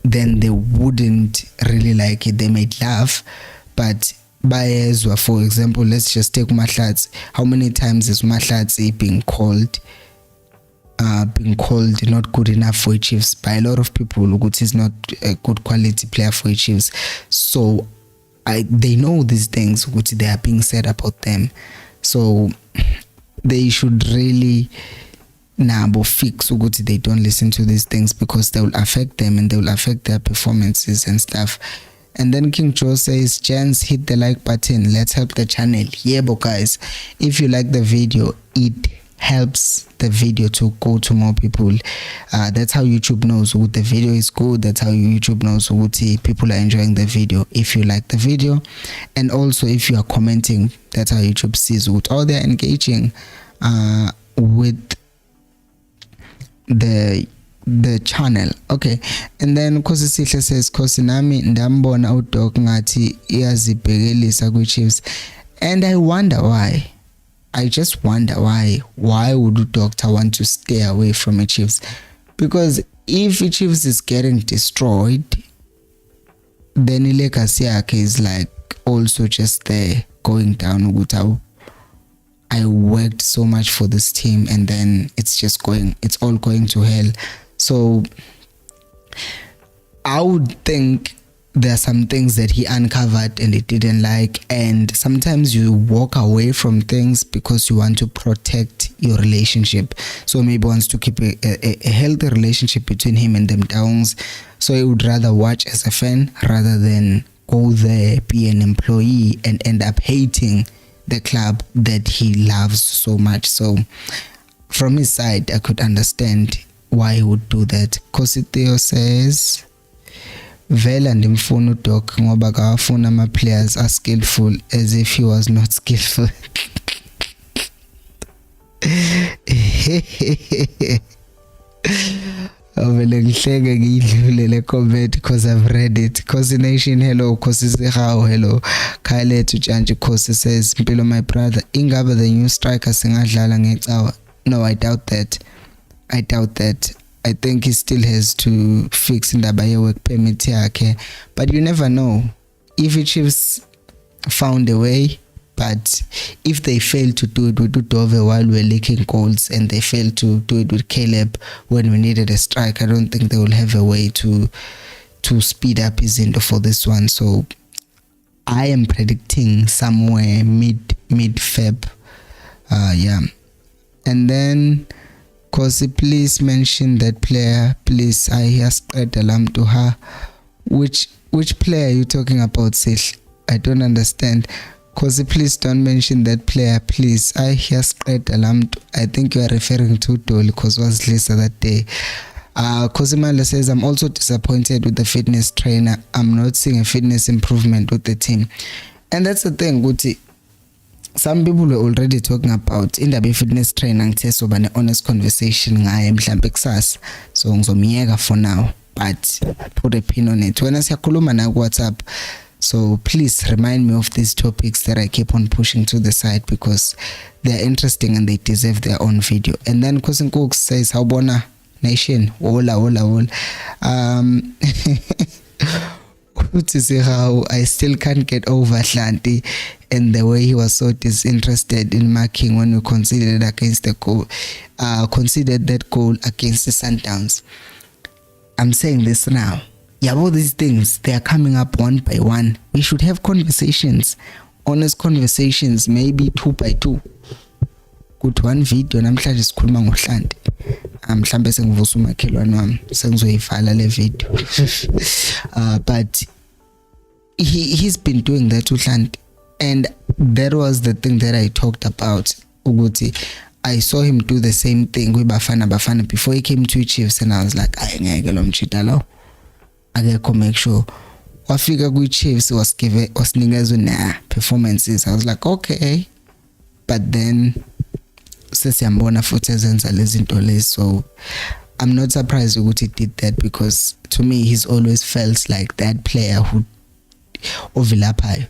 then they wouldn't really like it. They might laugh, but Bayezwa, for example, let's just take Mahlatsi. How many times is Mahlatsi being called not good enough for Chiefs by a lot of people? Uguti is not a good quality player for Chiefs. So they know these things which they are being said about them. So they should really fix uguti they don't listen to these things, because they will affect them and they will affect their performances and stuff. And then King Joe says, gents, hit the like button, let's help the channel. Yeah, but guys, if you like the video, it helps the video to go to more people. That's how YouTube knows what the video is good. That's how YouTube knows what people are enjoying the video. If you like the video, and also if you are commenting, that's how YouTube sees what they're engaging with the channel. Okay. And then Khosi Sihle says, Khosi nami ndambona udog ngathi iyazibhekelisa ku Chiefs, and I wonder why. I just wonder why would a doctor want to stay away from a Chiefs? Because if a Chiefs is getting destroyed, then legacy is like also just there going down. I worked so much for this team, and then it's all going to hell. So I would think there are some things that he uncovered and he didn't like, and sometimes you walk away from things because you want to protect your relationship. So maybe wants to keep a healthy relationship between him and them Downs, so he would rather watch as a fan rather than go there, be an employee, and end up hating the club that he loves so much. So from his side, I could understand why he would do that. Cositeo says vela ndimfuna uDoc ngoba kawafuna ama players are skillful, as if he was not skillful. Vele ngihleke ngidlule le comment because I've read it. Kosi Nation, hello. Kosi Sehao, hello. Kyle Tujanji Kosi says, Mpilo my brother, ingaba the new striker singadlala ngecawa. No, I doubt that. I think he still has to fix indaba ye-work permit yakhe, but you never know. If the Chiefs found a way, but if they fail to do it with Udove while we're leaking goals, and they fail to do it with Caleb when we needed a strike, I don't think they will have a way to speed up his window for this one. So I am predicting somewhere mid Feb. Yeah. And then Kosi, please mention that player, please. I hear spread alarm to her. Which player are you talking about, Sil? I don't understand. Kosi, please don't mention that player, please. I hear spread alarm. I think you are referring to Dolly because was Lisa that day. Kosi Mala says, I'm also disappointed with the fitness trainer. I'm not seeing a fitness improvement with the team. And that's the thing, Guti. Some people were already talking about indaba fitness trainer ngithe soba ne honest conversation ngaye mhlambe kusasa, so ngizomiyeka for now, but put a pin on it wena siyakhuluma na ku WhatsApp. So please remind me of these topics that I keep on pushing to the side because they are interesting and they deserve their own video. And then Cousin Cooks says, Hawbona Nation, hola. To see how I still can't get over Hlanti and the way he was so disinterested in marking when we considered that goal against the Sundowns. I'm saying this now. Yeah, all these things, they are coming up one by one. We should have conversations, honest conversations, maybe 2 by 2. Good one video namhlanje sikhuluma ngoHlanti. Mhlambe sengivusa umakhelwane wami sengizoyivala le video. But he's been doing that to Hlanti, and that was the thing that I talked about. Uguti, I saw him do the same thing with Bafana before he came to Chiefs, and I was like, I ngeke lo mchita lo. Akekho make sure. Wafika ku Chiefs wasinikezwe na performances. I was like, okay. But then sesiyambona futhi ezenza lezi zinto lezi, so I'm not surprised ukuthi he did that, because to me he's always felt like that player who ovilaphayo.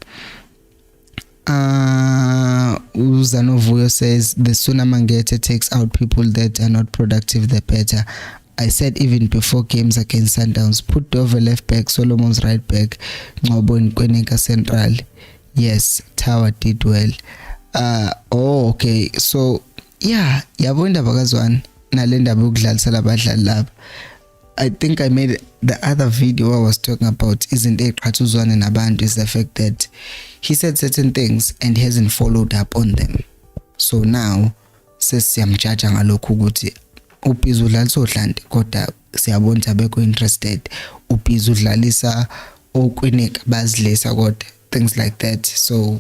Uzanovuyo says, the sooner Mangete takes out people that are not productive, the better. I said even before games against Sundowns, put Dover left back, Solomon's right back, Ngobo Nkweneka central. Yes, Tower did well. Okay, so yeah, yabo indaba kaZwane nalendaba yokudlalisela abadlali laba. I think I made the other video I was talking about isn't eqhatha uZwane nabantu, is the fact that he said certain things and he hasn't followed up on them. So now sesiyamjaja ngalokho ukuthi uPizo udlalisa oHlanti kodwa siyabona abekho interested, uPizo udlalisa oKweneka bazilesa kodwa, things like that. So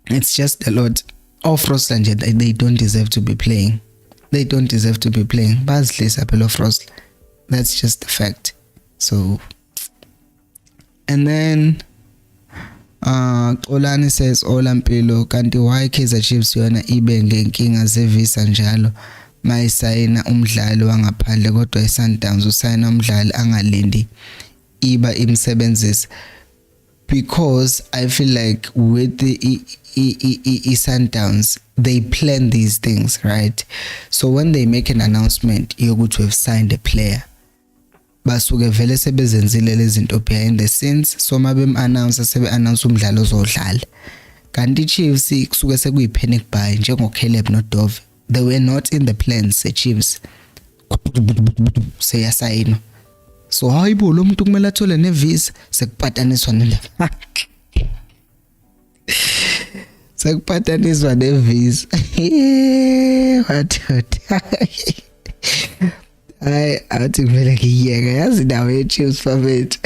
it's just a lot of Roslan. They don't deserve to be playing. They don't deserve to be playing. Bazilesa phela of Roslan. That's just the fact. So, and then Olani says, Olampilo kanti why Kaizer Chiefs yona ibe ngenkinga zevisa njalo mayisayina umdlali wangaphandle kodwa iSundowns usayina umdlali angalindi iba imsebenzisa? Because I feel like with the Sundowns, they plan these things, right? So when they make an announcement, you're going to have signed a player. Basuke vele sebezenzile lezi zinto behind the scenes, so mabe-announce sebe-announce umdlalo ozodlala. Kanti Chiefs kusuke sekuyi-panic buy njengoCaleb noDove. they were not in the plans, the Chiefs. Seyasayino. So hayibo lo muntu kumele athole nevisa sekupataniswa nendaba. Sekupataniswa nevisa. What? Hayi athi kumele ngiyeke yazi nawe ye-Chiefs fafethu.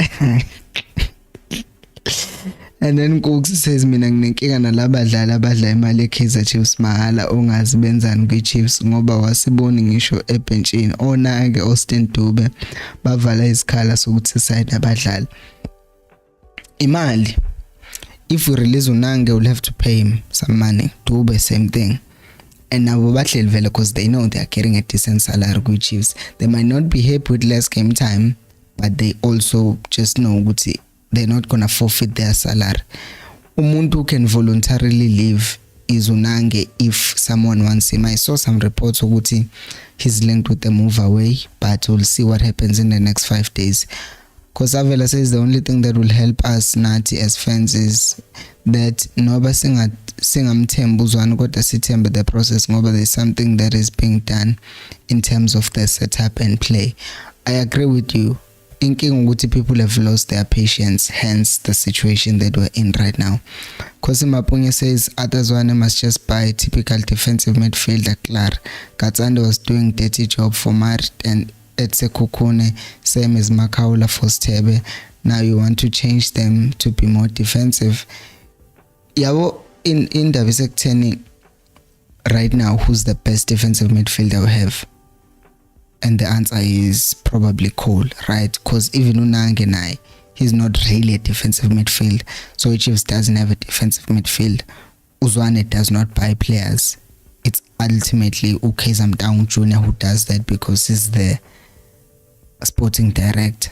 And then Cooks says mina nginenkinga nalabadlali abadla imali eKaizer Chiefs mahala ongazi benzani kwi-Chiefs ngoba wasiboni ngisho ebenchini onake Austin Dube bavala isikhala sokuthi side abadlali imali. If we release Unange, we'll have to pay him some money. Dube same thing. And now bahleli vele because they know they are getting a decent salary kwi-Chiefs. They might not be happy with less game time, but they also just know ukuthi they're not gonna forfeit their salary. Umuntu who can voluntarily leave is Unange if someone wants him. I saw some reports ukuthi he's linked with the move away, but we'll see what happens in the next 5 days. Because Avila says the only thing that will help us Nati as fans is that noba singamthemba uZwane kodwa sithembe the process ngoba there's something that is being done in terms of the setup and play. I agree with you. Thinking ukuthi people have lost their patience, hence the situation that we're in right now. Kosi Mapunye says Zwane must just buy a typical defensive midfielder. Clar Katsande was doing dirty job for Marit and Etse Kukune, same as Makaula for Stebe. Now you want to change them to be more defensive. Yabo in Davisek 10 right now, who's the best defensive midfielder we have? And the answer is probably Cole, right? Because even Unange Nai, he's not really a defensive midfield. So Chiefs doesn't have a defensive midfield. Zwane does not buy players. It's ultimately Ukazam Down Jr. who does that because he's the sporting director.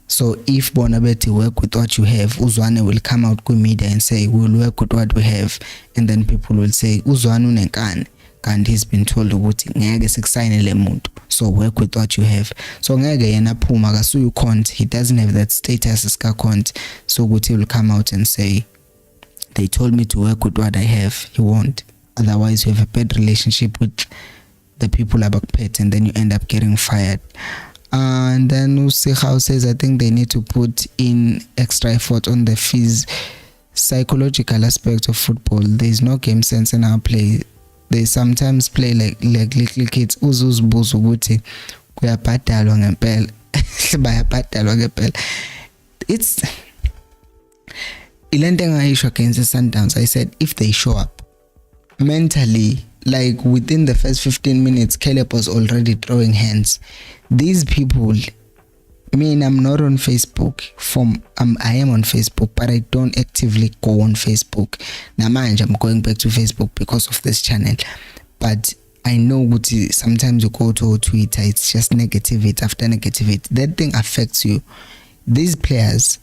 So if Bonabeti work with what you have, Zwane will come out to media and say, we'll work with what we have. And then people will say, Zwane unenkani. And he's been told ukuthi ngeke sikusayinele muntu, so work with what you have. So ngeke yena phuma kasu can't, he doesn't have that status as can't, so ukuthi he will come out and say they told me to work with what I have. He won't. Otherwise you have a bad relationship with the people about pet and then you end up getting fired. And then Usikhao says I think they need to put in extra effort on the psychological aspect of football. There is no game sense in our play. They sometimes play like little kids. Uzuzbuzu ukuthi kuyabhadalwa ngempela. Bayabhadalwa ngempela. It's ilento engayisho against the Sundowns. I said if they show up mentally, like within the first 15 minutes, Caleb was already throwing hands. These people, I mean, I'm not on Facebook. I am on Facebook, but I don't actively go on Facebook. Now, mind, I'm going back to Facebook because of this channel. But I know sometimes you go to Twitter, it's just negativity after negativity. That thing affects you. These players,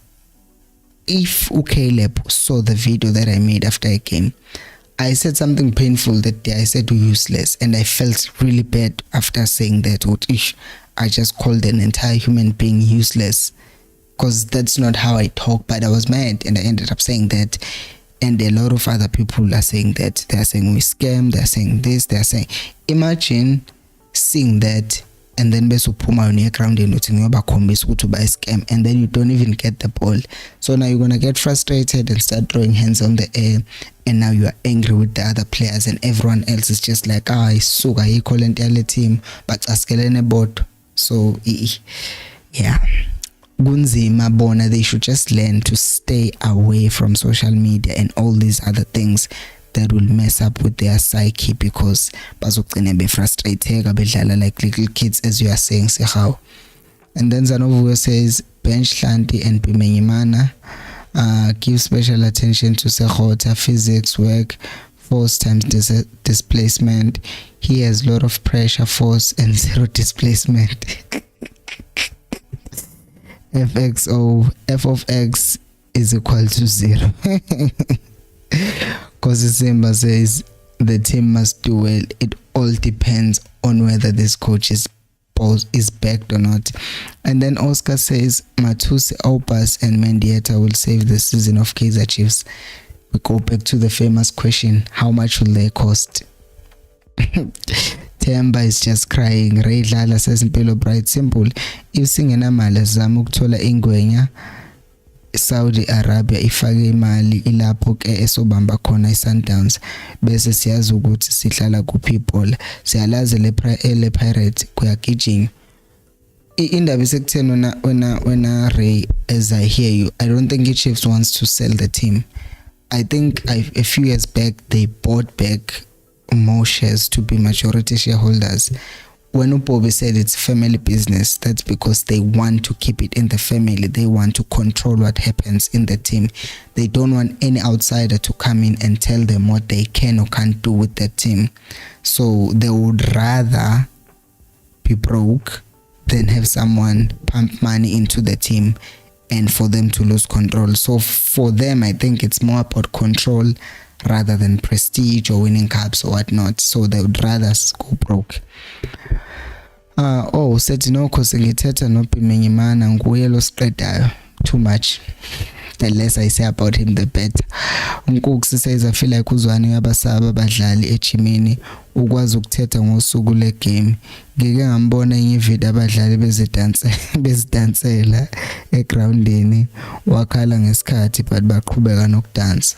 if Caleb saw the video that I made after I came, I said something painful that day. I said useless, and I felt really bad after saying that. I just called an entire human being useless because that's not how I talk, but I was mad and I ended up saying that. And a lot of other people are saying that. They're saying we scam, they're saying this, they're saying, imagine seeing that and then besupuma on your ground and to buy scam and then you don't even get the ball. So now you're gonna get frustrated and start throwing hands on the air, and now you are angry with the other players and everyone else is just like isuka equal entire team but askelene bot. So yeah, kunzima bona, they should just learn to stay away from social media and all these other things that will mess up with their psyche because bazogcina be frustrated bedlala like little kids, as you are saying Sekhao. And then Zanovu says bench Hlanti and Pimenyimana, give special attention to Sekhota, physics, work, force times displacement. He has a lot of pressure, force and zero displacement. F of x is equal to 0. Because Simba says the team must do well. It all depends on whether this coach is backed or not. And then Oscar says Matuse, Opas and Mendieta will save the season of Kaizer Chiefs. We go back to the famous question, how much will they cost? Themba is just crying. Ray Dlala says impilo bright simple. If singenamali azama ukuthola ingwenya Saudi Arabia ifake imali ilapho ke esobamba khona iSundowns bese siyazi ukuthi sihlala kuphi ibhola. Siyalazi le Pirates kuyagijima. Indaba isekutheni wena Ray, as I hear you, I don't think Chiefs wants to sell the team. I think a few years back they bought back more shares to be majority shareholders. When Upobe said it's family business, that's because they want to keep it in the family. They want to control what happens in the team. They don't want any outsider to come in and tell them what they can or can't do with that team. So they would rather be broke than have someone pump money into the team and for them to lose control. So for them, I think it's more about control rather than prestige or winning cups or whatnot. So they would rather go broke. Sethi nokho sengithetha noBhimengimana nguye lo siqedayo. Too much. The less I say about him, the better. Unkoksi says I feel like uZwane uyabasaba abadlali ejimini ukwazi ukuthetha ngosuku le game. Ngike ngambona enye video abadlali bezidansela egroundini wakhala ngesikhathi but baqhubeka nokudansa.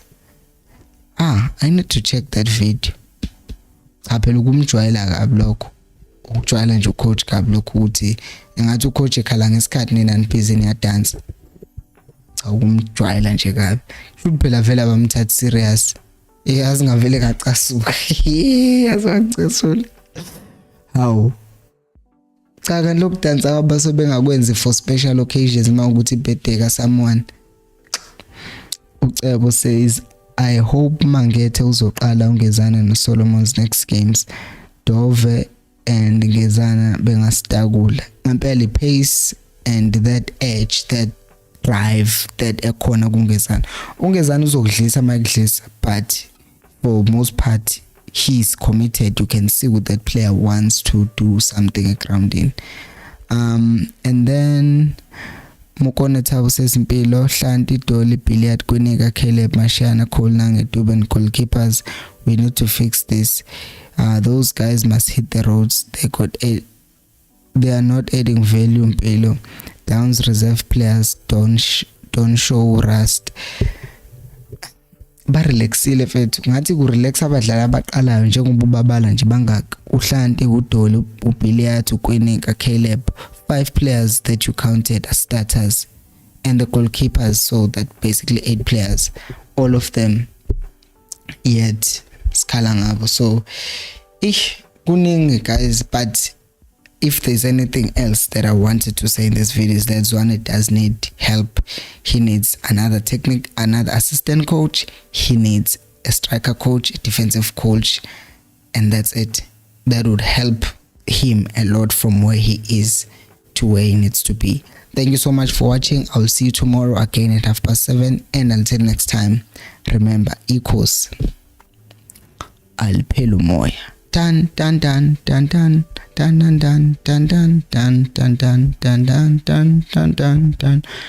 I need to check that video. Phela ukumjwayela kabi lokho. Ukujwayela nje ucoach kabi lokho ukuthi engathi ucoach ekhala ngesikhathi nina nibhizi niyadansa. Ukumjwayela nje kabi. Futhi phela vele abamthatha serious. Azingavele ngacasuka. Azingacasula. Hawu. Cha kanti lokudansa abaso bengakwenzi for special occasions uma ukuthi birthday ka someone. Ucebo says I hope Mangethe uzoqala ungezana no Solomon's next games. Dove and Ngezana bengastakula. Ngempela pace and that edge, that drive that ekhona kungezana. Ungezana uzokudlisa makudlisa, but for most part he's committed. You can see with that player wants to do something at grounding. And then Mukone Thabo says impilo Hlanti Dolly Billiard Kunika Caleb Mashana Kolnang Duban goalkeepers, we need to fix this. Those guys must hit the roads. They are not adding value. Impilo Downs reserve players don't show rust. Ba relaxile fethu ngathi ku relax abadlali abaqalayo njengoba babala nje bangaka uHlanti uDoli uBilliard uKwinika Caleb, 5 players that you counted as starters and the goalkeepers, so that basically 8 players, all of them yet skala ngabo. So kuningi guys, but if there's anything else that I wanted to say in this video is that Zwane does need help. He needs another assistant coach. He needs a striker coach, a defensive coach, and that's it. That would help him a lot from where he is to where he needs to be. Thank you so much for watching. I'll see you tomorrow again at 7:30, and until next time, remember equals alphelo moya. Dun dun dun dun dun dun dun dun dun dun dun dun dun dun dun dun dun dun.